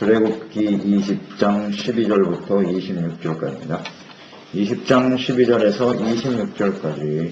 출애굽기 20장 12절부터 26절까지입니다. 20장 12절에서 26절까지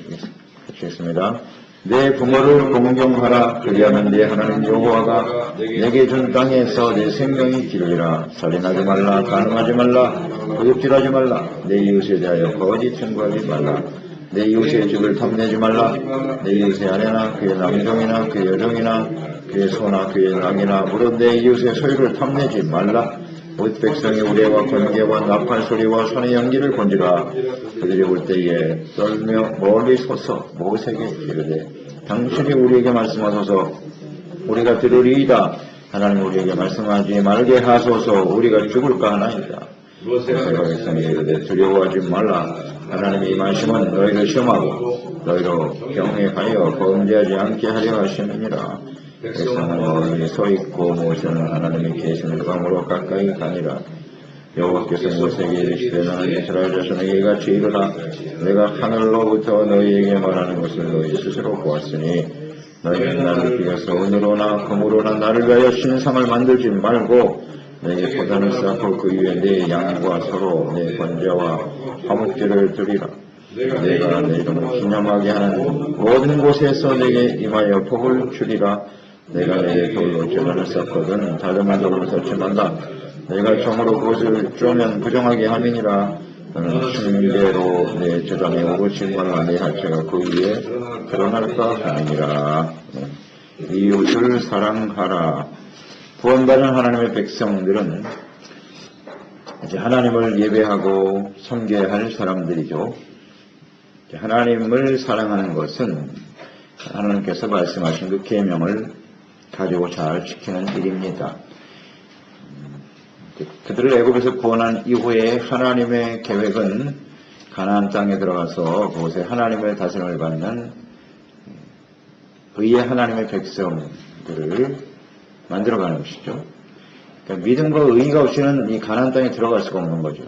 읽겠습니다. 내 부모를 공경하라. 그리하면 네 하나님 여호와가 내게 준 땅에서 내 생명이 기르리라. 살인하지 말라. 간음하지 말라. 도둑질하지 말라. 내 이웃에 대하여 거짓 증거하지 말라. 내 이웃의 집을 탐내지 말라. 내 이웃의 아내나 그의 남종이나 그의 여종이나 그의 소나 그의 낙이나 무릇 내 이웃의 소유를 탐내지 말라. 곧 백성이 우레와 번개와 나팔 소리와 손의 연기를 본지라. 그들이 올 때에 떨며 멀리 서서 모세에게 이르되 당신이 우리에게 말씀하소서. 우리가 들으리이다. 하나님 우리에게 말씀하지 말게 하소서. 우리가 죽을까 하나이다. 모세가 백성에게 이르되 두려워하지 말라. 하나님이 임하시면 너희를 시험하고 너희로 경외하여 범죄하지 않게 하려 하시느니라. 백성은 멀리 서있고 모세는 하나님이 계시는 방으로 가까이 가니라. 여호와께서 모세에게 이르시되 너는 이스라엘 자손에게 이같이 이르라. 내가 하늘로부터 너희에게 말하는 것을 너희 스스로 보았으니 너희는 나를 비교해서 은으로나 금으로나 나를 위하여 신상을 만들지 말고 내게 포단을 쌓고 그 위에 내 양과 서로 내 번제와 화목제를 드리라. 내가 내 이름을 기념하게 하는 모든 곳에서 내게 임하여 복을 주리라. 내가 내게 돌로 재단을 쌓거든 다듬은 돌로 설치만다. 내가 정으로 그것을 쪼면 부정하게 함이니라. 너는 흉대로 내 재단에 오르지 말라. 내 하체가 그 위에 드러날까 함이니라. 이웃을 사랑하라. 구원받은 하나님의 백성들은 이제 하나님을 예배하고 섬겨야 할 사람들이죠. 하나님을 사랑하는 것은 하나님께서 말씀하신 그 계명을 가지고 잘 지키는 일입니다. 그들을 애굽에서 구원한 이후에 하나님의 계획은 가나안 땅에 들어가서 그곳에 하나님의 다스림을 받는 의의 하나님의 백성들을 만들어가는 것이죠. 그러니까 믿음과 의의가 없이는 이 가나안 땅에 들어갈 수가 없는 거죠.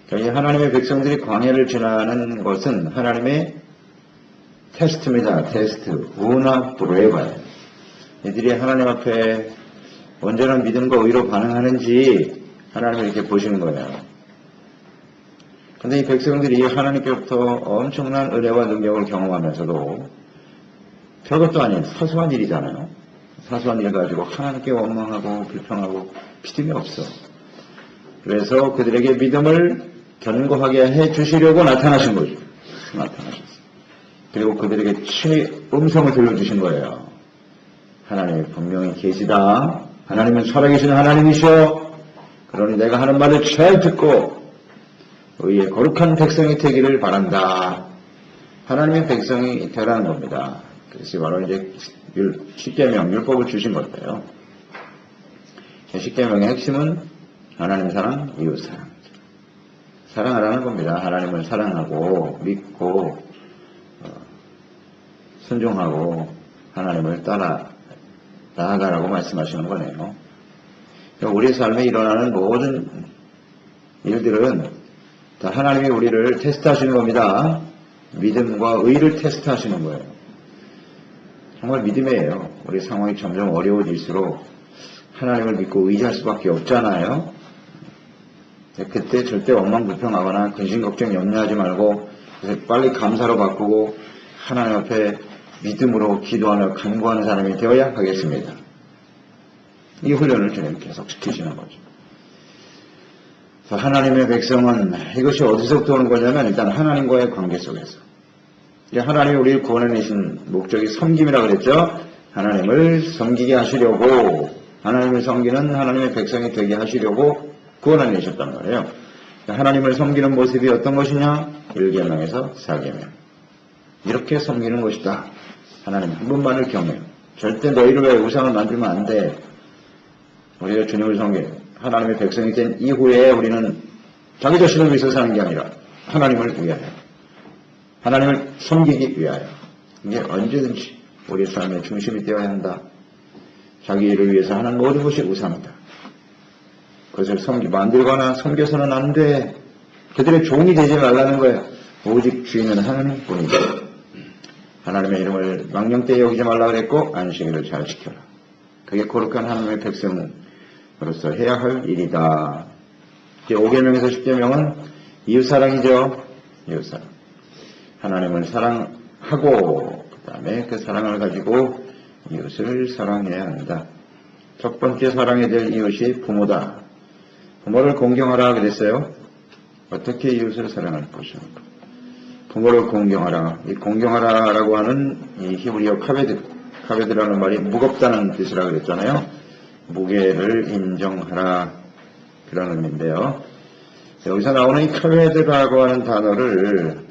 그러니까 이 하나님의 백성들이 광야를 지나는 것은 하나님의 테스트입니다. 테스트. 우나 브레바예요. 이들이 하나님 앞에 온전한 믿음과 의로 반응하는지 하나님을 이렇게 보시는 거예요. 그런데 이 백성들이 하나님께로부터 엄청난 은혜와 능력을 경험하면서도 별것도 아닌 사소한 일이잖아요. 사소한 일 가지고 하나님께 원망하고 불평하고 믿음이 없어. 그래서 그들에게 믿음을 견고하게 해주시려고 나타나신 거죠. 나타나셨어요. 그리고 그들에게 친히 음성을 들려주신 거예요. 하나님이 분명히 계시다. 하나님은 살아계신 하나님이시오. 그러니 내가 하는 말을 잘 듣고 의의 거룩한 백성이 되기를 바란다. 하나님의 백성이 되라는 겁니다. 그래서 바로 이제 십계명, 율법을 주신 건데요. 십계명의 핵심은 하나님 사랑, 이웃 사랑. 사랑하라는 겁니다. 하나님을 사랑하고 믿고 순종하고 하나님을 따라 나아가라고 말씀하시는 거네요. 우리 삶에 일어나는 모든 일들은 다 하나님이 우리를 테스트하시는 겁니다. 믿음과 의를 테스트하시는 거예요. 정말 믿음이에요. 우리 상황이 점점 어려워질수록 하나님을 믿고 의지할 수밖에 없잖아요. 그때 절대 원망불평하거나 근심걱정 염려하지 말고 빨리 감사로 바꾸고 하나님 앞에 믿음으로 기도하며 간구하는 사람이 되어야 하겠습니다. 이 훈련을 주님 계속 시키시는 거죠. 하나님의 백성은 이것이 어디서부터 오는 거냐면 일단 하나님과의 관계 속에서. 하나님이 우리를 구원해내신 목적이 섬김이라 그랬죠. 하나님을 섬기게 하시려고 하나님을 섬기는 하나님의 백성이 되게 하시려고 구원해내셨단 말이에요. 하나님을 섬기는 모습이 어떤 것이냐? 1계명에서 4계명. 이렇게 섬기는 것이다. 하나님 한 분만을 경외. 절대 너희를 위해 우상을 만들면 안 돼. 우리가 주님을 섬겨. 하나님의 백성이 된 이후에 우리는 자기 자신을 위해서 사는 게 아니라 하나님을 위하여. 하나님을 섬기기 위하여. 이게 언제든지 우리 삶의 중심이 되어야 한다. 자기 일을 위해서 하는 모든 것이 우상이다. 그것을 만들거나 섬겨서는 안 돼. 그들의 종이 되지 말라는 거예요. 오직 주인은 하나님뿐이다. 하나님의 이름을 망령되이 여기지 말라 그랬고 안식일을 잘 지켜라. 그게 거룩한 하나님의 백성은 으로서 해야 할 일이다. 이제 5계명에서 10계명은 이웃사랑이죠. 이웃사랑. 하나님을 사랑하고 그 다음에 그 사랑을 가지고 이웃을 사랑해야 한다. 첫 번째 사랑해야 될 이웃이 부모다. 부모를 공경하라 그랬어요. 어떻게 이웃을 사랑할 것입니까? 부모를 공경하라. 이 공경하라라고 하는 이 히브리어 카베드라는 말이 무겁다는 뜻이라 그랬잖아요. 무게를 인정하라 그런 의미인데요. 여기서 나오는 이 카베드라고 하는 단어를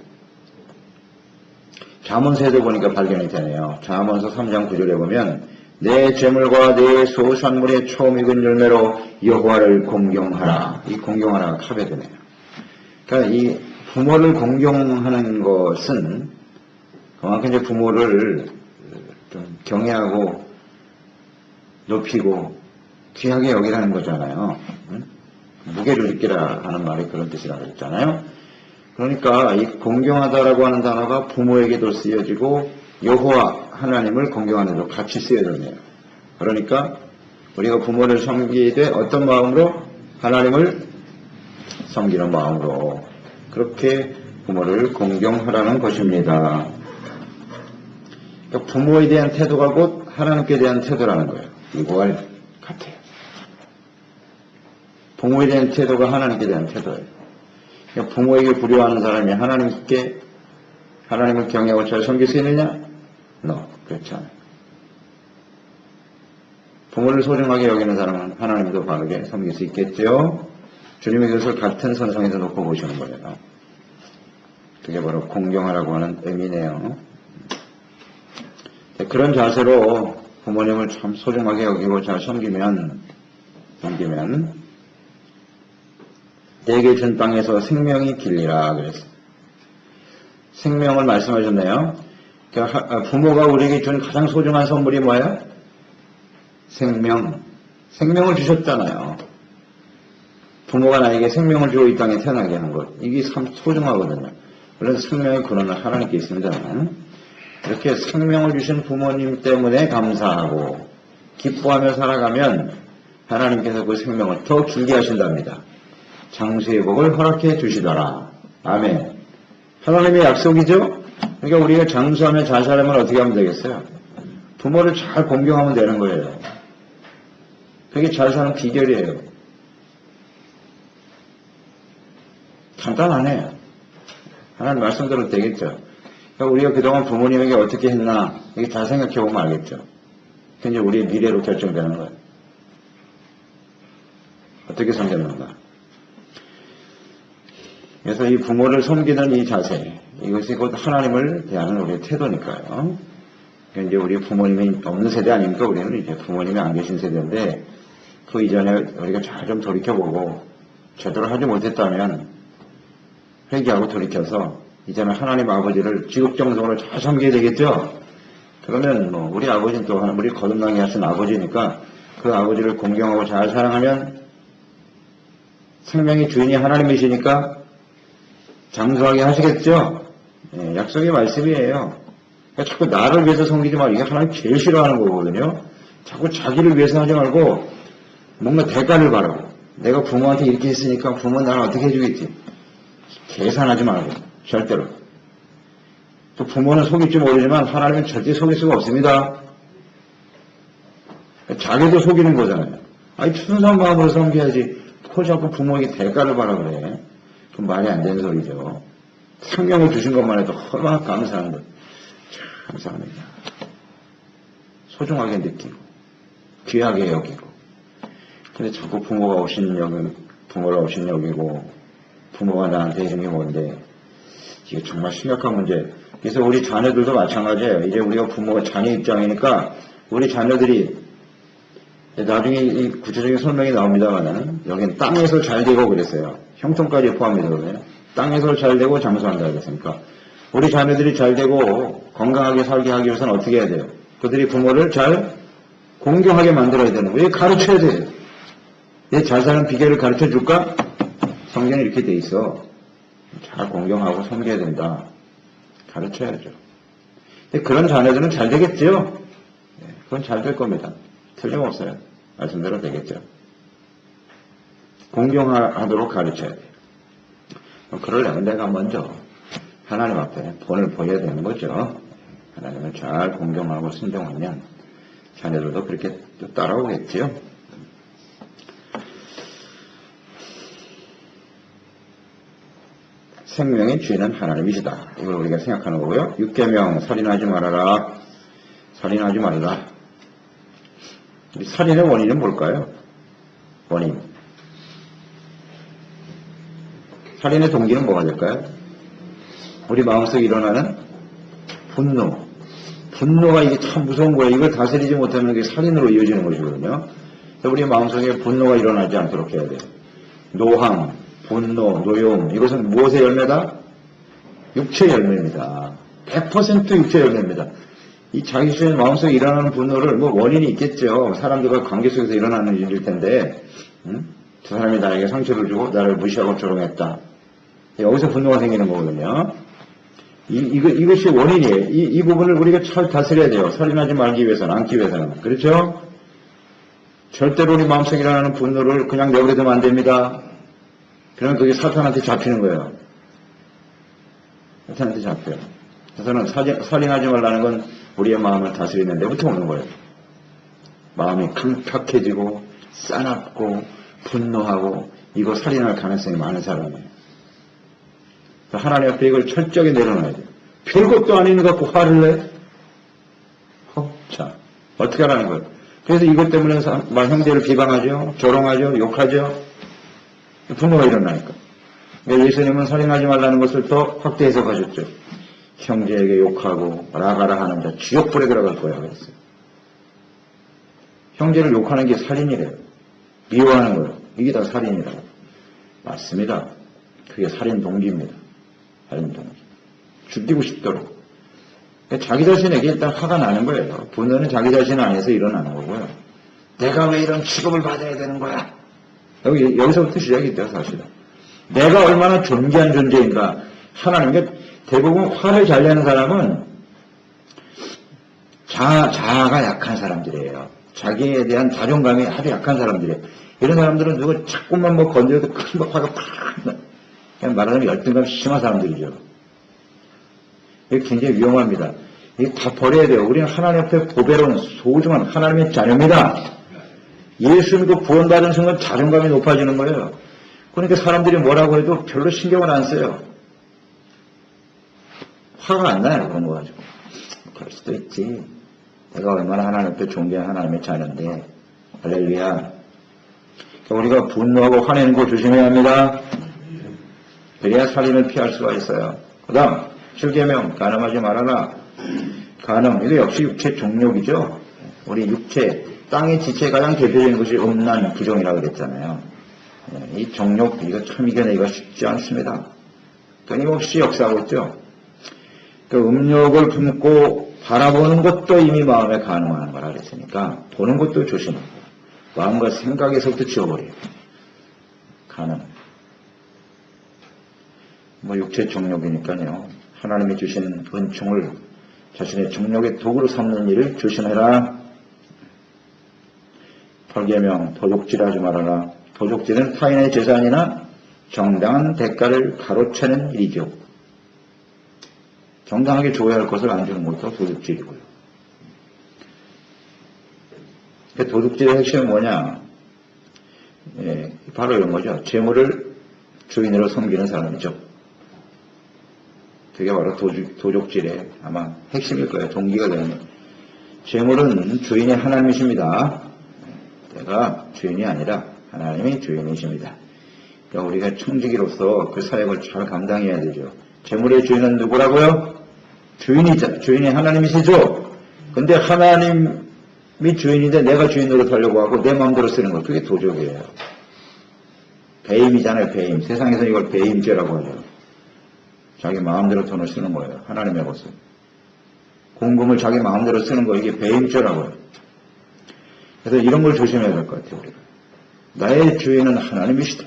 잠언서에도 보니까 발견이 되네요. 잠언서 3장 9절에 보면 내 재물과 내 소산물의 처음 익은 열매로 여호와를 공경하라. 이 공경하라가 카베드네요. 그러니까 이 부모를 공경하는 것은 그만큼 이제 부모를 좀 경외하고 높이고 귀하게 여기라는 거잖아요. 무게를 느끼라 하는 말이 그런 뜻이라고 했잖아요. 그러니까 이 공경하다라고 하는 단어가 부모에게도 쓰여지고 여호와 하나님을 공경하는 데도 같이 쓰여졌네요. 그러니까 우리가 부모를 섬기되 어떤 마음으로? 하나님을 섬기는 마음으로 그렇게 부모를 공경하라는 것입니다. 그러니까 부모에 대한 태도가 곧 하나님께 대한 태도라는 거예요. 이거와 같아요. 부모에 대한 태도가 하나님께 대한 태도예요. 그러니까 부모에게 불효하는 사람이 하나님을 경외하고 잘 섬길 수 있느냐? 그렇지 않아요. 부모를 소중하게 여기는 사람은 하나님도 바르게 섬길 수 있겠죠. 주님의 그것을 같은 선상에서 놓고 보시는 거예요. 그게 바로 공경하라고 하는 의미네요. 그런 자세로 부모님을 참 소중하게 여기고 잘 섬기면 내게 준 땅에서 생명이 길리라 그랬어요. 생명을 말씀하셨네요. 그러니까 부모가 우리에게 준 가장 소중한 선물이 뭐예요? 생명을 주셨잖아요. 부모가 나에게 생명을 주고 이 땅에 태어나게 한 것. 이게 참 소중하거든요. 물론 생명의 근원은 하나님께 있습니다. 이렇게 생명을 주신 부모님 때문에 감사하고 기뻐하며 살아가면 하나님께서 그 생명을 더 길게 하신답니다. 장수의 복을 허락해 주시더라. 아멘. 하나님의 약속이죠? 그러니까 우리가 장수하며 잘 살면 어떻게 하면 되겠어요? 부모를 잘 공경하면 되는 거예요. 그게 잘 사는 비결이에요. 간단하네요. 하나님 말씀대로 되겠죠. 그러니까 우리가 그동안 부모님에게 어떻게 했나 이게 잘 생각해 보면 알겠죠. 그게 이제 우리의 미래로 결정되는 거예요. 어떻게 섬겼는가. 그래서 이 부모를 섬기는 이 자세, 이것이 곧 하나님을 대하는 우리의 태도니까요. 그러니까 이제 우리 부모님이 없는 세대 아닙니까? 우리는 이제 부모님이 안 계신 세대인데, 그 이전에 우리가 잘 좀 돌이켜보고, 제대로 하지 못했다면, 회개하고 돌이켜서, 이제는 하나님 아버지를 지극정성으로 잘 섬겨야 되겠죠? 그러면 우리 아버지는 또 우리 거듭나게 하신 아버지니까, 그 아버지를 공경하고 잘 사랑하면, 생명의 주인이 하나님이시니까, 장수하게 하시겠죠? 예, 약속의 말씀이에요. 그러니까 자꾸 나를 위해서 섬기지 말고 이게 하나님 제일 싫어하는 거거든요. 자꾸 자기를 위해서 하지 말고 뭔가 대가를 바라고 내가 부모한테 이렇게 했으니까 부모는 나를 어떻게 해주겠지. 계산하지 말고 절대로. 또 부모는 속일지 모르지만 하나님은 절대 속일 수가 없습니다. 자기도 속이는 거잖아요. 아니 순수한 마음으로 섬겨야지. 그걸 자꾸 부모에게 대가를 바라 그래. 좀 말이 안 되는 소리죠. 생명을 주신 것만 해도 얼마나 감사한 것. 참 감사합니다. 소중하게 느끼고 귀하게 여기고. 근데 자꾸 부모를 오신 여기고 부모가 나한테 해준 게 뭔데 이게 정말 심각한 문제. 그래서 우리 자녀들도 마찬가지예요. 이제 우리가 부모가 자녀 입장이니까 우리 자녀들이 나중에 이 구체적인 설명이 나옵니다만 여기는 땅에서 잘 되고 그랬어요. 형통까지 포함해서 땅에서 잘 되고 장수한다 그랬으니까 우리 자녀들이 잘 되고 건강하게 살게 하기 위해서는 어떻게 해야 돼요? 그들이 부모를 잘 공경하게 만들어야 되는 거예요. 가르쳐야 돼요. 잘 사는 비결을 가르쳐 줄까? 성경에 이렇게 돼 있어. 잘 공경하고 섬겨야 된다. 가르쳐야죠. 근데 그런 자녀들은 잘 되겠죠? 그건 잘 될 겁니다. 틀림없어요. 말씀대로 되겠죠. 공경하도록 가르쳐야 돼요. 그러려면 내가 먼저 하나님 앞에 본을 보여야 되는 거죠. 하나님을 잘 공경하고 순종하면 자녀들도 그렇게 따라오겠지요. 생명의 주인은 하나님이시다. 이걸 우리가 생각하는 거고요. 6계명 살인하지 말아라. 살인하지 말라. 이 살인의 원인은 뭘까요? 원인. 살인의 동기는 뭐가 될까요? 우리 마음속에 일어나는 분노. 분노가 이게 참 무서운 거예요. 이걸 다스리지 못하면 그게 살인으로 이어지는 것이거든요. 우리 마음속에 분노가 일어나지 않도록 해야 돼요. 노함, 분노, 노여움, 이것은 무엇의 열매다? 육체의 열매입니다. 100% 육체의 열매입니다. 이 자기 자신 마음속에 일어나는 분노를 뭐 원인이 있겠죠. 사람들과 관계 속에서 일어나는 일일 텐데, 저 사람이 나에게 상처를 주고 나를 무시하고 조롱했다. 여기서 분노가 생기는 거거든요. 이것이 원인이에요. 이 부분을 우리가 잘 다스려야 돼요. 살인하지 말기 위해서는, 않기 위해서는. 그렇죠? 절대로 우리 마음속에 일어나는 분노를 그냥 내버려두면 안 됩니다. 그러면 그게 사탄한테 잡히는 거예요. 사탄한테 잡혀요. 그래서는 살인하지 말라는 건 우리의 마음을 다스리는 데부터 오는 거예요. 마음이 강팍해지고 싸납고 분노하고 이거 살인할 가능성이 많은 사람이에요. 하나님 앞에 이걸 철저하게 내려놔야 돼요. 별것도 아닌 것 갖고 화를 내? 자, 어떻게 하라는 거예요? 그래서 이것 때문에 형제를 비방하죠, 조롱하죠, 욕하죠. 분노가 일어나니까. 예수님은 살인하지 말라는 것을 더 확대 해석하셨죠. 형제에게 욕하고 라가라 하는 자 지옥불에 들어갈 거야 그랬어요. 형제를 욕하는 게 살인이래요. 미워하는 거예요. 이게 다 살인이라고. 맞습니다. 그게 살인 동기입니다. 살인 동기. 죽이고 싶도록. 자기 자신에게 일단 화가 나는 거예요. 분노는 자기 자신 안에서 일어나는 거고요. 내가 왜 이런 취급을 받아야 되는 거야? 여기서부터 시작이 돼요, 사실은. 내가 얼마나 존귀한 존재인가. 하나님께 대부분 화를 잘 내는 사람은 자아가 약한 사람들이에요. 자기에 대한 자존감이 아주 약한 사람들이에요. 이런 사람들은 누가 자꾸만 뭐 건드려도 큰 화가 팍 그냥 말하자면 열등감 심한 사람들이죠. 이게 굉장히 위험합니다. 이게 다 버려야 돼요. 우리는 하나님 앞에 보배로운 소중한 하나님의 자녀입니다. 예수 믿고 구원받은 순간 자존감이 높아지는 거예요. 그러니까 사람들이 뭐라고 해도 별로 신경을 안 써요. 화가 안 나요, 그런 거 가지고. 그럴 수도 있지. 내가 얼마나 하나님 앞에 존귀한 하나님의 자녀인데. 할렐루야. 우리가 분노하고 화내는 거 조심해야 합니다. 그래야 살인을 피할 수가 있어요. 그 다음 7계명 간음하지 말아라. 간음, 이거 역시 육체 종욕이죠. 우리 육체, 땅의 지체에 가장 대표적인 것이 음란, 부정이라고 그랬잖아요. 이 종욕, 이거 참 이겨내기가 쉽지 않습니다. 끊임없이 역사하고 있죠. 그 음욕을 품고 바라보는 것도 이미 마음에 간음하는 거라 그랬으니까 보는 것도 조심하고 마음과 생각에서부터 지워버려요. 간음. 뭐 육체 정욕이니까요. 하나님이 주신 은총을 자신의 정욕의 도구로 삼는 일을 조심해라. 8계명 도둑질하지 말아라. 도둑질은 타인의 재산이나 정당한 대가를 가로채는 일이죠. 정당하게 줘야 할 것을 안 주는 것도 도둑질이고요. 도둑질의 핵심은 뭐냐? 바로 이런 거죠. 재물을 주인으로 섬기는 사람이죠. 그게 바로 도둑질의 아마 핵심일 거예요. 동기가 되는 거예요. 재물은 주인이 하나님이십니다. 내가 주인이 아니라 하나님이 주인이십니다. 그러니까 우리가 청지기로서 그 사역을 잘 감당해야 되죠. 재물의 주인은 누구라고요? 주인이 하나님이시죠. 근데 하나님이 주인인데 내가 주인으로 살려고 하고 내 마음대로 쓰는 거, 그게 도적이에요. 배임이잖아요, 배임. 세상에서 이걸 배임죄라고 하죠. 자기 마음대로 돈을 쓰는 거예요. 하나님의 것을. 공금을 자기 마음대로 쓰는 거, 이게 배임죄라고 해요. 그래서 이런 걸 조심해야 될 것 같아요, 우리가. 나의 주인은 하나님이시다.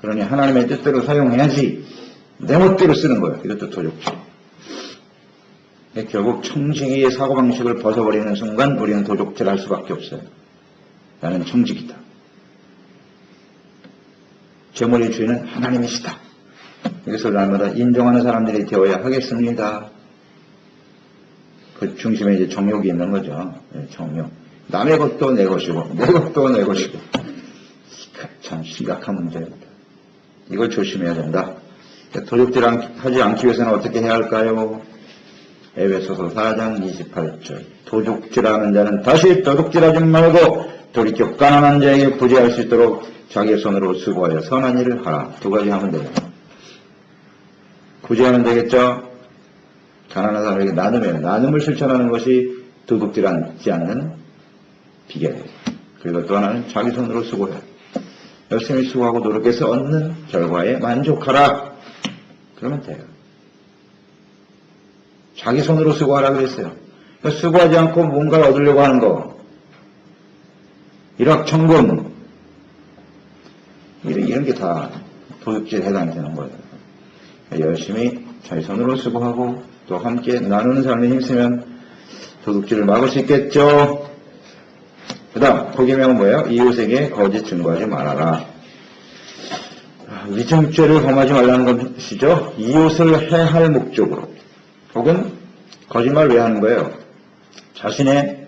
그러니 하나님의 뜻대로 사용해야지 내 멋대로 쓰는 거예요. 이것도 도적질. 결국 청지기의 사고방식을 벗어버리는 순간 우리는 도적질할 수밖에 없어요. 나는 청지기다. 재물의 주인은 하나님이시다. 이것을 날마다 인정하는 사람들이 되어야 하겠습니다. 그 중심에 이제 정욕이 있는 거죠. 정욕. 남의 것도 내 것이고, 내 것도 내 것이고. 참 심각한 문제입니다. 이걸 조심해야 된다. 도둑질 하지 않기 위해서는 어떻게 해야 할까요? 에베소서 4장 28절. 도둑질하는 자는 다시 도둑질하지 말고 돌이켜 가난한 자에게 부재할 수 있도록 자기의 손으로 수고하여 선한 일을 하라. 두 가지 하면 돼요. 부재하면 되겠죠? 가난한 사람에게 나눔이에요. 나눔을 실천하는 것이 도둑질하지 않는 비결이에요. 그리고 또 하나는 자기 손으로 수고해요. 열심히 수고하고 노력해서 얻는 결과에 만족하라. 그러면 돼요. 자기 손으로 수고하라 그랬어요. 그러니까 수고하지 않고 뭔가를 얻으려고 하는 거. 일확천금. 이런 게 다 도둑질에 해당이 되는 거예요. 그러니까 열심히 자기 손으로 수고하고 또 함께 나누는 삶에 힘쓰면 도둑질을 막을 수 있겠죠. 그 다음 포기명은 뭐예요? 이웃에게 거짓 증거하지 말아라. 위증죄를 범하지 말라는 것이죠. 이웃을 해할 목적으로 혹은 거짓말 왜 하는 거예요? 자신의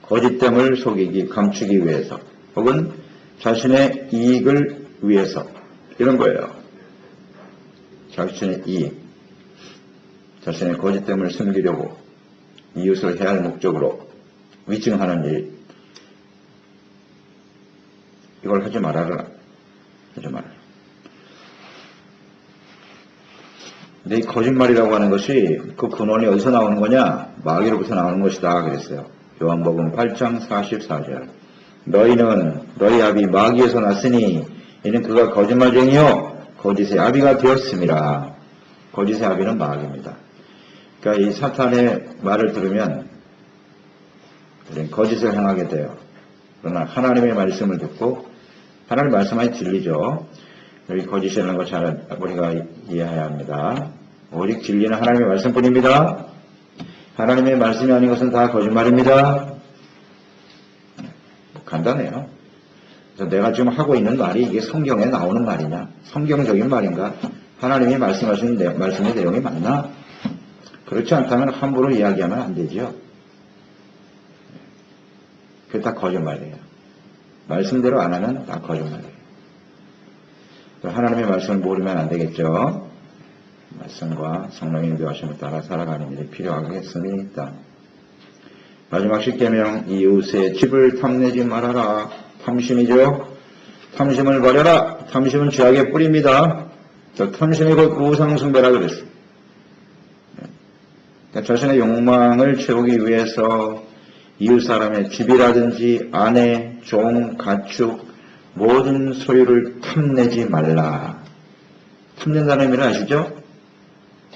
거짓됨을 속이기, 감추기 위해서 혹은 자신의 이익을 위해서 이런 거예요. 자신의 이익, 자신의 거짓됨을 숨기려고 이웃을 해할 목적으로 위증하는 일, 이걸 하지 말아라. 하지 말아라. 근데 이 거짓말이라고 하는 것이 그 근원이 어디서 나오는 거냐? 마귀로부터 나오는 것이다 그랬어요. 요한복음 8장 44절. 너희는 너희 아비 마귀에서 났으니 이는 그가 거짓말쟁이요 거짓의 아비가 되었음이라. 거짓의 아비는 마귀입니다. 그러니까 이 사탄의 말을 들으면 우리는 거짓을 행하게 돼요. 그러나 하나님의 말씀을 듣고 하나님의 말씀만이 진리죠. 여기 거짓이라는 거 잘 우리가 이해해야 합니다. 오직 진리는 하나님의 말씀뿐입니다. 하나님의 말씀이 아닌 것은 다 거짓말입니다. 간단해요. 그래서 내가 지금 하고 있는 말이 이게 성경에 나오는 말이냐? 성경적인 말인가? 하나님이 말씀하신 말씀의 내용이 맞나? 그렇지 않다면 함부로 이야기하면 안 되죠. 그게 다 거짓말이에요. 말씀대로 안 하면 다 거짓말이에요. 하나님의 말씀을 모르면 안 되겠죠. 말씀과 성령의 인도하심을 따라 살아가는 일이 필요하겠습니다. 마지막 십계명, 이웃의 집을 탐내지 말아라. 탐심이죠. 탐심을 버려라. 탐심은 죄악의 뿌리입니다. 탐심이 곧 우상숭배라 그랬어요. 그러니까 자신의 욕망을 채우기 위해서 이웃 사람의 집이라든지 아내, 종, 가축 모든 소유를 탐내지 말라. 탐낸다는 의미를 아시죠?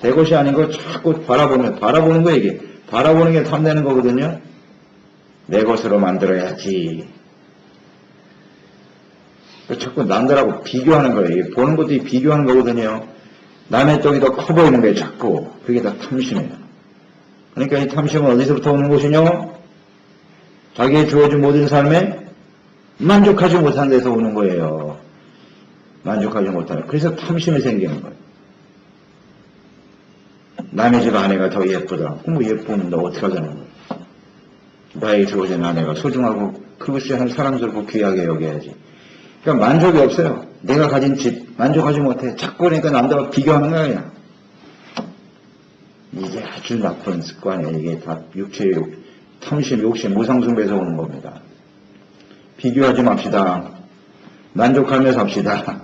내 것이 아닌 거 자꾸 바라보는 거 이게. 바라보는 게 탐내는 거거든요. 내 것으로 만들어야지. 자꾸 남들하고 비교하는 거예요. 보는 것도 비교하는 거거든요. 남의 떡이 더 커 보이는 거예요. 자꾸. 그게 다 탐심이에요. 그러니까 이 탐심은 어디서부터 오는 것이냐? 자기의 주어진 모든 삶에 만족하지 못한 데서 오는 거예요. 만족하지 못하는. 그래서 탐심이 생기는 거예요. 남의 집 아내가 더 예쁘다. 그럼 예쁘면 너 어떻게 하자는 거예요. 나의 주어진 아내가 소중하고 그것이 한 사랑스럽고 귀하게 여겨야지. 그러니까 만족이 없어요. 내가 가진 집 만족하지 못해. 자꾸 그러니까 남들과 비교하는 거야. 이게 아주 나쁜 습관이에요. 이게 다 육체의 탐심, 욕심, 무상숭배에서 오는 겁니다. 비교하지 맙시다. 만족하며 삽시다.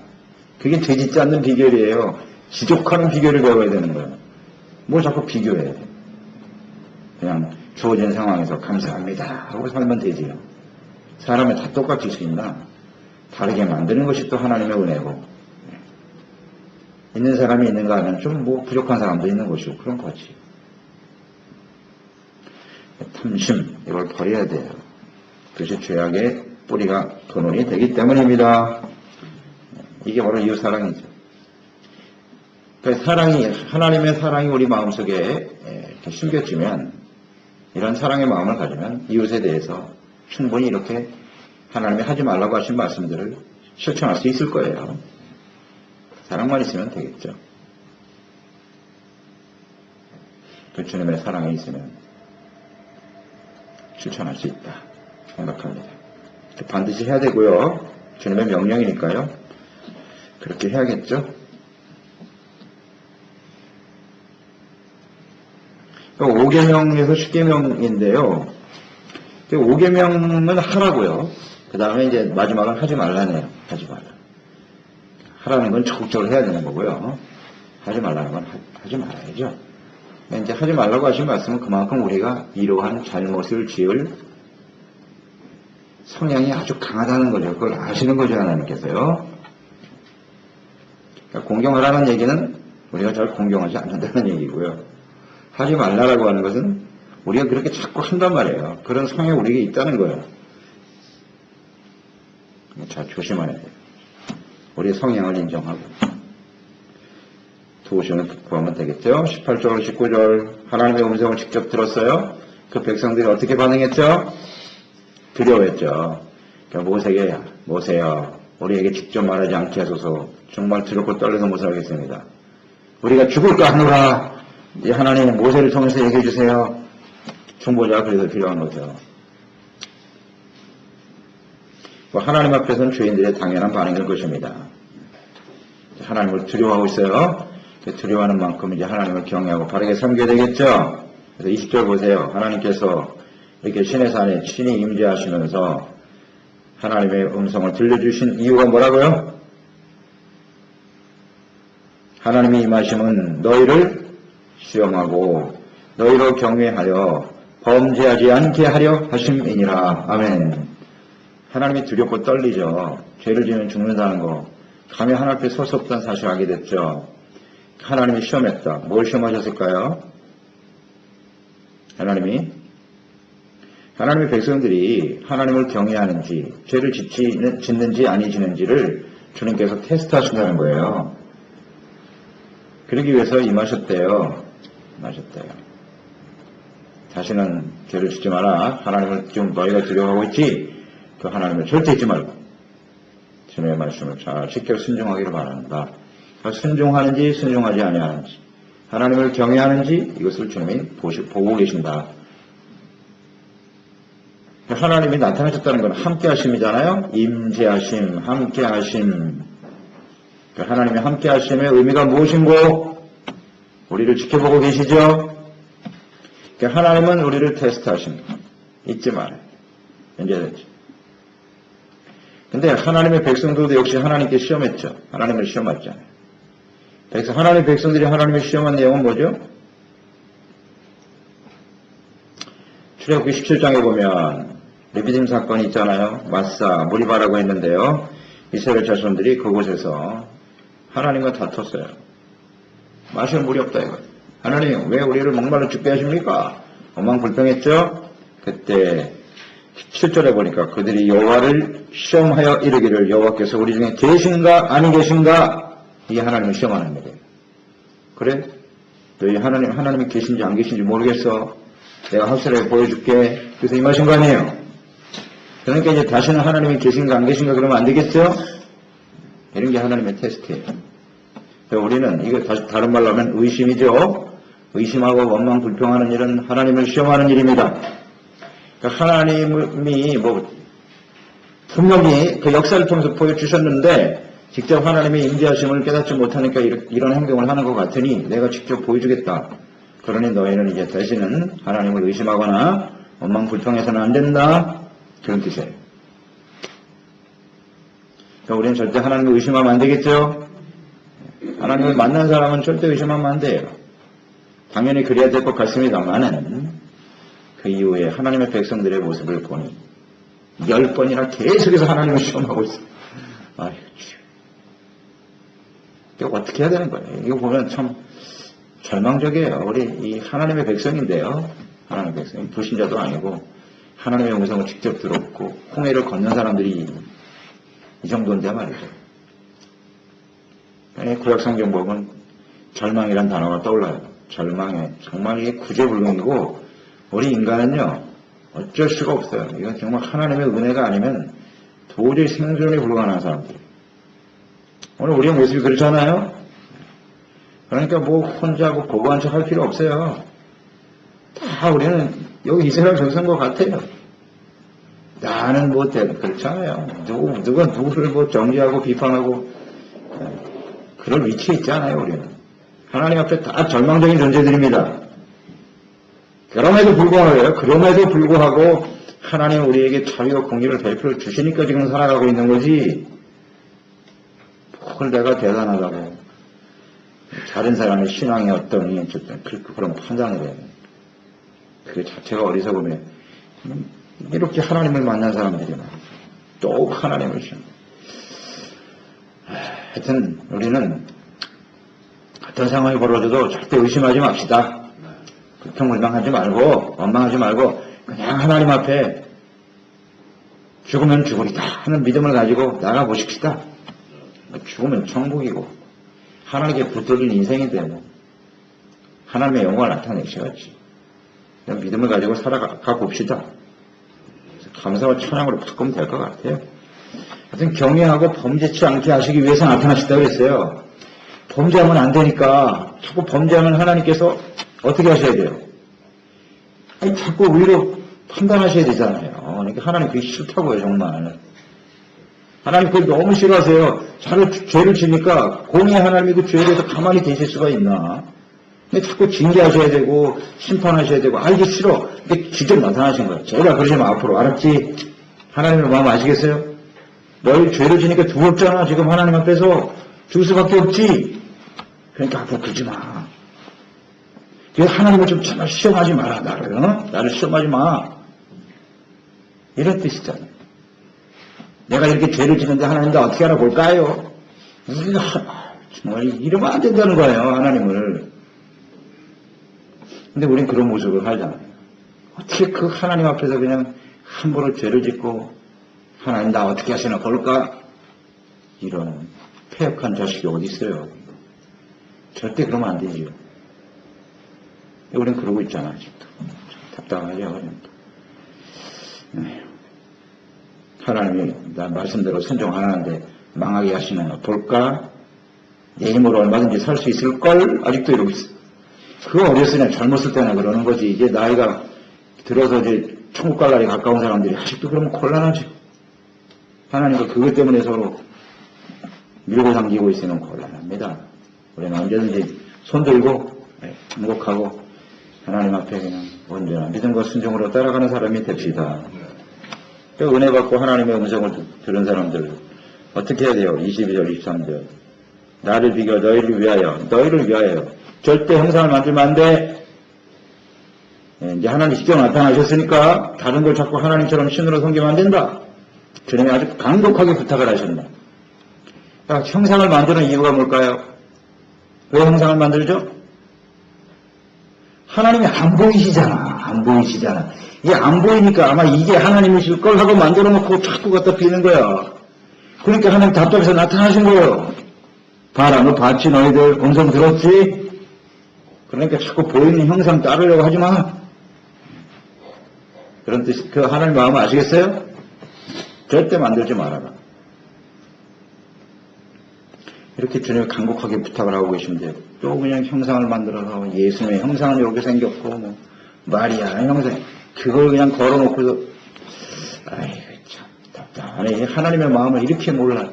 그게 되짓지 않는 비결이에요. 지족하는 비결을 배워야 되는 거예요. 뭘 자꾸 비교해. 그냥 주어진 상황에서 감사합니다 하고 살면 되지요. 사람이 다 똑같을 수 있나? 다르게 만드는 것이 또 하나님의 은혜고. 있는 사람이 있는가 하면 좀 뭐 부족한 사람도 있는 것이고 그런 거지. 탐심 이걸 버려야 돼요. 그것이 죄악의 뿌리가 근원이 되기 때문입니다. 이게 바로 이웃사랑이죠. 그러니까 사랑이 하나님의 사랑이 우리 마음속에 이렇게 심겨지면 이런 사랑의 마음을 가지면 이웃에 대해서 충분히 이렇게 하나님이 하지 말라고 하신 말씀들을 실천할 수 있을 거예요. 사랑만 있으면 되겠죠. 그 주님의 사랑이 있으면 실천할 수 있다 생각합니다. 반드시 해야 되고요. 주님의 명령이니까요. 그렇게 해야겠죠. 5계명에서 10계명인데요. 5계명은 하라고요. 그 다음에 이제 마지막은 하지 말라네요. 하지 말라. 하라는 건 적극적으로 해야 되는 거고요. 하지 말라는 건 하지 말아야죠. 이제 하지 말라고 하신 말씀은 그만큼 우리가 이러한 잘못을 지을 성향이 아주 강하다는 거죠. 그걸 아시는 거죠, 하나님께서요. 그러니까 공경하라는 얘기는 우리가 잘 공경하지 않는다는 얘기고요. 하지 말라라고 하는 것은 우리가 그렇게 자꾸 한단 말이에요. 그런 성향이 우리에게 있다는 거예요. 잘 조심해야 돼요. 우리의 성향을 인정하고 도우시면 구하면 되겠죠. 18절, 19절 하나님의 음성을 직접 들었어요. 그 백성들이 어떻게 반응했죠? 두려워했죠. 그러니까 모세에게 모세야 우리에게 직접 말하지 않게 하소서. 정말 두렵고 떨려서 못 살겠습니다. 우리가 죽을까 하노라. 이 하나님 모세를 통해서 얘기해 주세요. 중보자가 그래서 필요한 거죠. 하나님 앞에서는 죄인들의 당연한 반응일 것입니다. 하나님을 두려워하고 있어요. 두려워하는 만큼 이제 하나님을 경외하고 바르게 섬겨야 되겠죠. 그래서 20절 보세요. 하나님께서 이렇게 신의 산에 친히 임재하시면서 하나님의 음성을 들려주신 이유가 뭐라고요? 하나님의 임하심은 너희를 시험하고 너희로 경외하여 범죄하지 않게 하려 하심이니라. 아멘. 하나님이 두렵고 떨리죠. 죄를 지으면 죽는다는 거. 감히 하나님 앞에 설 수 없다는 사실을 알게 됐죠. 하나님이 시험했다. 뭘 시험하셨을까요? 하나님의 백성들이 하나님을 경외하는지 죄를 짓는지 아니 짓는지를 주님께서 테스트하신다는 거예요. 그러기 위해서 임하셨대요. 다시는 죄를 짓지 마라. 하나님을 지금 너희가 두려워하고 있지. 그 하나님을 절대 잊지 말고 주님의 말씀을 잘 지켜 순종하기를 바랍니다. 순종하는지 순종하지 아니하는지 하나님을 경외하는지 이것을 주님이 보고 계신다. 하나님이 나타나셨다는 건 함께하심이잖아요. 임재하심, 함께하심. 하나님의 함께하심의 의미가 무엇인고 우리를 지켜보고 계시죠. 하나님은 우리를 테스트하십니다. 잊지 말아요. 언제든지. 근데 하나님의 백성들도 역시 하나님께 시험했죠. 하나님을 시험했잖아요. 하나님의 백성들이 하나님을 시험한 내용은 뭐죠? 출애굽기 17장에 보면 르비딤 사건이 있잖아요. 마사, 무리바라고 했는데요. 이스라엘 자손들이 그곳에서 하나님과 다퉜어요. 마실 물이 없다 이거. 하나님 왜 우리를 목말라 죽게 하십니까? 엉망불평했죠. 그때 7절에 보니까 그들이 여호와를 시험하여 이르기를 여호와께서 우리 중에 계신가 아니 계신가? 이게 하나님을 시험하는 거예요. 그래? 너희 하나님이 계신지 안 계신지 모르겠어. 내가 확실하게 보여줄게. 그래서 임하신 거 아니에요. 그러니까 이제 다시는 하나님이 계신가 안 계신가 그러면 안 되겠죠? 이런 게 하나님의 테스트예요. 우리는 이거 다른 말로 하면 의심이죠. 의심하고 원망 불평하는 일은 하나님을 시험하는 일입니다. 그러니까 하나님이 분명히 그 역사를 통해서 보여주셨는데 직접 하나님의 임재하심을 깨닫지 못하니까 이런 행동을 하는 것 같으니 내가 직접 보여주겠다. 그러니 너희는 이제 다시는 하나님을 의심하거나 원망 불평해서는 안 된다. 그런 뜻이에요. 그러니까 우리는 절대 하나님을 의심하면 안 되겠죠. 하나님을 만난 사람은 절대 의심하면 안 돼요. 당연히 그래야 될 것 같습니다만은 그 이후에 하나님의 백성들의 모습을 보니 10번이나 계속해서 하나님을 시험하고 있어요. 아휴, 이거 어떻게 해야 되는 거예요? 이거 보면 참 절망적이에요. 우리 이 하나님의 백성인데요. 하나님의 백성, 불신자도 아니고 하나님의 음성을 직접 들었고 홍해를 건넌 사람들이 이 정도인데 말이죠. 구약성경 보면 절망이란 단어가 떠올라요. 절망에 정말 이게 구제불능이고 우리 인간은요 어쩔 수가 없어요. 이건 정말 하나님의 은혜가 아니면 도저히 생존이 불가능한 사람들. 오늘 우리의 모습이 그렇잖아요? 그러니까 뭐 혼자 뭐 고고한 척 할 필요 없어요. 다 우리는 여기 이스라엘 백성과 같아요. 나는 뭐 그렇잖아요. 누가 누구를 뭐 정죄하고 비판하고 그럴 위치에 있지 않아요, 우리는. 하나님 앞에 다 절망적인 존재들입니다. 그럼에도 불구하고 하나님 우리에게 자비와 공의를 베풀어 주시니까 지금 살아가고 있는 거지. 뭘 내가 대단하다고 다른 사람의 신앙이 어떠니 그런 판단을 해요. 그 자체가 어리석으면 이렇게 하나님을 만난 사람들이 또 하나님을 신앙. 하여튼 우리는 어떤 상황이 벌어져도 절대 의심하지 맙시다. 불평불만하지 말고 원망하지 말고 그냥 하나님 앞에 죽으면 죽으리다 하는 믿음을 가지고 나가보십시다. 죽으면 천국이고 하나님께 붙들린 인생인데 뭐 하나님의 영광을 나타내셔야지. 그냥 믿음을 가지고 살아가 봅시다. 감사와 찬양으로 바꾸면 될 것 같아요. 하여튼 경외하고 범죄치 않게 하시기 위해서 나타나셨다고 했어요. 범죄하면 안 되니까 자꾸 범죄하면 하나님께서 어떻게 하셔야 돼요? 아니, 자꾸 우리로 판단하셔야 되잖아요. 그러니까 하나님 그게 싫다고요, 정말. 하나님 그걸 너무 싫어하세요. 죄를 지니까 공의 하나님이 그 죄에 대해서 가만히 계실 수가 있나? 근데 자꾸 징계하셔야 되고 심판하셔야 되고 이게 싫어. 근데 직접 나타나신 거예요. 제가 그러시면 앞으로 알았지? 하나님의 마음 아시겠어요? 너희 죄를 지니까 두렵잖아. 지금 하나님 앞에서 죽을 수밖에 없지. 그러니까 앞으로 그러지 마. 그래서 하나님을 좀 정말 시험하지 마라. 나를 시험하지 마. 이런 뜻이잖아요. 내가 이렇게 죄를 지는데 하나님 나 어떻게 알아볼까요? 정말 이러면 안 된다는 거예요. 하나님을. 근데 우린 그런 모습을 하잖아요. 어떻게 그 하나님 앞에서 그냥 함부로 죄를 짓고 하나님 나 어떻게 하시나 볼까? 이런 패역한 자식이 어디 있어요? 절대 그러면 안 되지요. 우린 그러고 있잖아, 아직도. 답답하죠. 하나님이 나 말씀대로 순종하는데 망하게 하시나 볼까? 내 힘으로 얼마든지 살 수 있을걸? 아직도 이러고 있어. 그거 어렸으냐 젊었을 때나 그러는 거지. 이제 나이가 들어서 이제 천국 갈 날이 가까운 사람들이 아직도 그러면 곤란하죠. 하나님과 그것 때문에 서로 밀고 당기고 있으면 곤란합니다. 우리는 언제든지 손 들고 행복하고 하나님 앞에 그냥 언제나 믿음과 순종으로 따라가는 사람이 됩시다. 은혜 받고 하나님의 음성을 들은 사람들 어떻게 해야 돼요? 22절 23절 나를 비겨 너희를 위하여 절대 형상을 만들면 안 돼. 이제 하나님 직접 나타나셨으니까 다른 걸 자꾸 하나님처럼 신으로 섬기면 안 된다. 주님이 아주 강력하게 부탁을 하셨나. 형상을 만드는 이유가 뭘까요? 왜 형상을 만들죠? 하나님이 안 보이시잖아. 이게 안 보이니까 아마 이게 하나님이실 걸 하고 만들어 놓고 자꾸 갖다 비는 거야. 그러니까 하나님 답답해서 나타나신 거예요. 봐라, 너 봤지? 너희들 음성 들었지? 그러니까 자꾸 보이는 형상 따르려고 하지 마. 그런 뜻이, 그 하나님 마음 아시겠어요? 절대 만들지 말아라. 이렇게 주님이 간곡하게 부탁을 하고 계신데 또 그냥 형상을 만들어서 예수님의 형상은 이렇게 생겼고 뭐 마리아 형상 그걸 그냥 걸어놓고서 아이고 참 답답하네. 하나님의 마음을 이렇게 몰라.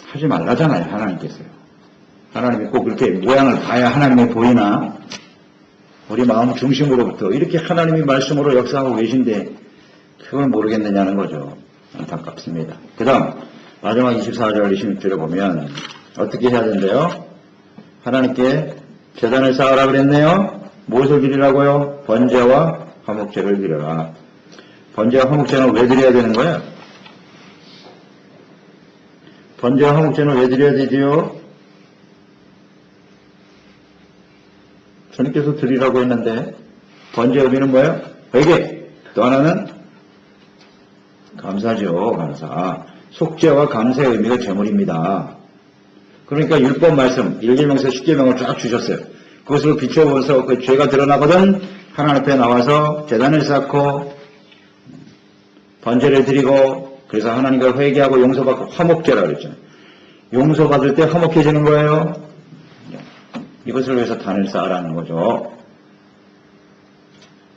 하지 말라잖아요. 하나님께서요. 하나님이 꼭 그렇게 모양을 봐야 하나님이 보이나? 우리 마음 중심으로부터 이렇게 하나님이 말씀으로 역사하고 계신데 그걸 모르겠느냐는 거죠. 안타깝습니다. 그 다음 마지막 24절 26절에 보면 어떻게 해야 된대요? 하나님께 제단을 쌓으라 그랬네요. 무엇을 드리라고요? 번제와 화목제를 드려라. 번제와 화목제는 왜 드려야 되는 거야? 번제와 화목제는 왜 드려야 되지요? 주님께서 드리라고 했는데 번제의 의미는 뭐예요? 회개. 또 하나는 감사죠. 감사. 속죄와 감사의 의미가 제물입니다. 그러니까 율법 말씀 1계명에서 10계명을 쫙 주셨어요. 그것을 비춰보면서 그 죄가 드러나거든 하나님 앞에 나와서 제단을 쌓고 번제를 드리고 그래서 하나님과 회개하고 용서받고 화목제라고 그랬잖아요. 용서받을 때 화목해지는 거예요. 이것을 위해서 단을 쌓으라는 거죠.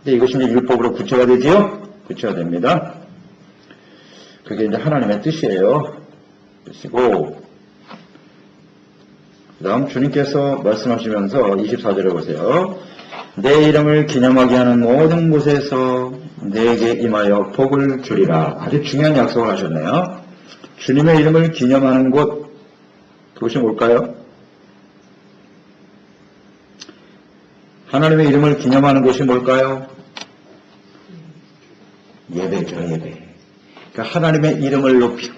근데 이것이 이제 율법으로 구체가 되지요? 구체가 됩니다. 그게 이제 하나님의 뜻이에요. 뜻이고, 그 다음 주님께서 말씀하시면서 24절에 보세요. 내 이름을 기념하게 하는 모든 곳에서 내게 임하여 복을 주리라. 아주 중요한 약속을 하셨네요. 주님의 이름을 기념하는 곳, 그것이 뭘까요? 하나님의 이름을 기념하는 곳이 뭘까요? 예배죠, 예배. 그러니까 하나님의 이름을 높이고,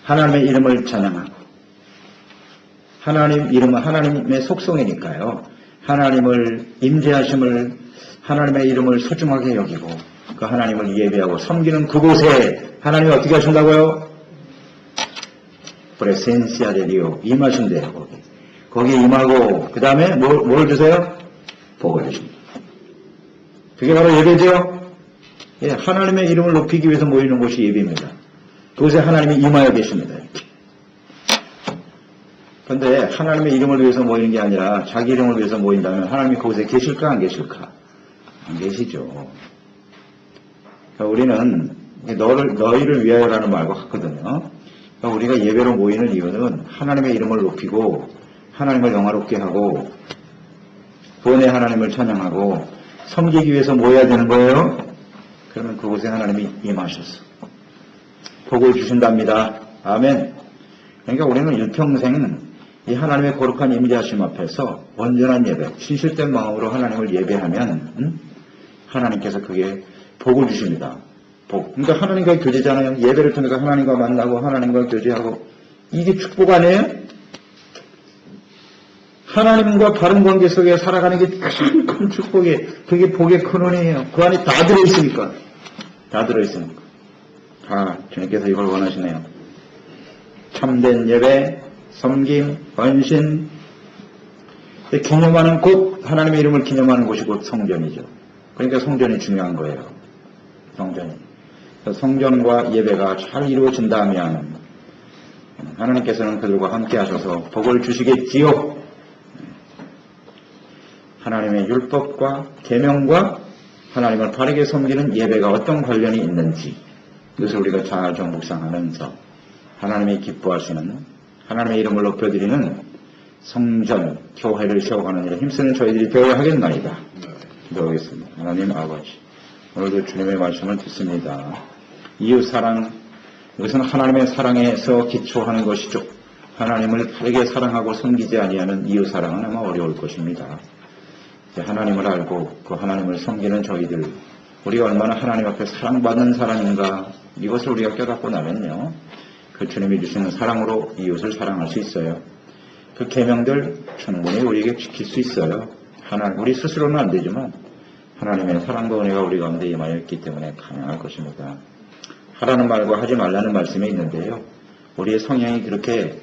하나님의 이름을 찬양하고, 하나님 이름은 하나님의 속성이니까요. 하나님을 임재하심을, 하나님의 이름을 소중하게 여기고, 그 하나님을 예배하고 섬기는 그곳에 하나님이 어떻게 하신다고요? 프레센시아 데리오, 임하신대요, 거기. 거기에 임하고, 그 다음에 뭘 주세요? 복을 주십니다. 그게 바로 예배죠? 예, 하나님의 이름을 높이기 위해서 모이는 곳이 예배입니다. 그곳에 하나님이 임하여 계십니다. 그런데 하나님의 이름을 위해서 모이는 게 아니라 자기 이름을 위해서 모인다면 하나님이 그곳에 계실까 안 계실까? 안 계시죠. 그러니까 우리는 너희를 위하여라는 말과 같거든요. 그러니까 우리가 예배로 모이는 이유는 하나님의 이름을 높이고 하나님을 영화롭게 하고 구원의 하나님을 찬양하고 섬기기 위해서 모여야 되는 거예요. 그러면 그곳에 하나님이 임하셨어. 복을 주신답니다. 아멘. 그러니까 우리는 일평생 이 하나님의 거룩한 임재하심 앞에서 온전한 예배, 진실된 마음으로 하나님을 예배하면 하나님께서 그게 복을 주십니다. 복. 그러니까 하나님과의 교제잖아요. 예배를 통해서 하나님과 만나고 하나님과 교제하고 이게 축복 아니에요? 하나님과 바른 관계 속에 살아가는 게 큰 축복이에요. 그게 복의 근원이에요. 그 안에 다 들어있으니까. 다 들어있으니까. 주님께서 이걸 원하시네요. 참된 예배, 섬김, 헌신, 기념하는 곳, 하나님의 이름을 기념하는 곳이 곧 성전이죠. 그러니까 성전이 중요한 거예요. 성전이. 성전과 예배가 잘 이루어진다면 하나님께서는 그들과 함께 하셔서 복을 주시겠지요. 하나님의 율법과 계명과 하나님을 바르게 섬기는 예배가 어떤 관련이 있는지 이것을 우리가 잘 묵상하면서 하나님이 기뻐하시는 하나님의 이름을 높여드리는 성전, 교회를 세워가는 일에 힘쓰는 저희들이 되어야 하겠나이다. 기도하겠습니다. 하나님 아버지, 오늘도 주님의 말씀을 듣습니다. 이웃사랑, 이것은 하나님의 사랑에서 기초하는 것이죠. 하나님을 바르게 사랑하고 섬기지 아니하는 이웃사랑은 아마 어려울 것입니다. 하나님을 알고 그 하나님을 섬기는 저희들, 우리가 얼마나 하나님 앞에 사랑받는 사람인가, 이것을 우리가 깨닫고 나면요, 그 주님이 주시는 사랑으로 이웃을 사랑할 수 있어요. 그 계명들 충분히 우리에게 지킬 수 있어요. 우리 스스로는 안 되지만 하나님의 사랑과 은혜가 우리 가운데 임하여 있기 때문에 가능할 것입니다. 하라는 말과 하지 말라는 말씀이 있는데요, 우리의 성향이 그렇게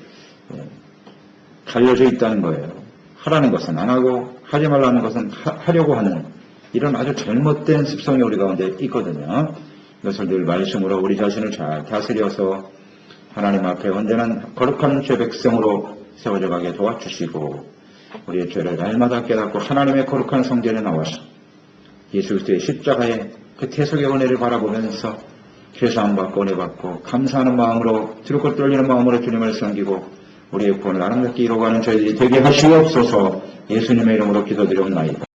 갈려져 있다는 거예요. 하라는 것은 안 하고 하지 말라는 것은 하려고 하는 이런 아주 잘못된 습성이 우리 가운데 있거든요. 이것을 늘 말씀으로 우리 자신을 잘 다스려서 하나님 앞에 언제나 거룩한 죄 백성으로 세워져 가게 도와주시고 우리의 죄를 날마다 깨닫고 하나님의 거룩한 성전에 나와서 예수 그리스도의 십자가의 그 태속의 은혜를 바라보면서 죄사함 받고 은혜 받고 감사하는 마음으로 두렵고 떨리는 마음으로 주님을 섬기고 우리의 구원을 아름답게 이루어가는 저희들이 되게 하시옵소서. 예수님의 이름으로 기도드려옵나이다.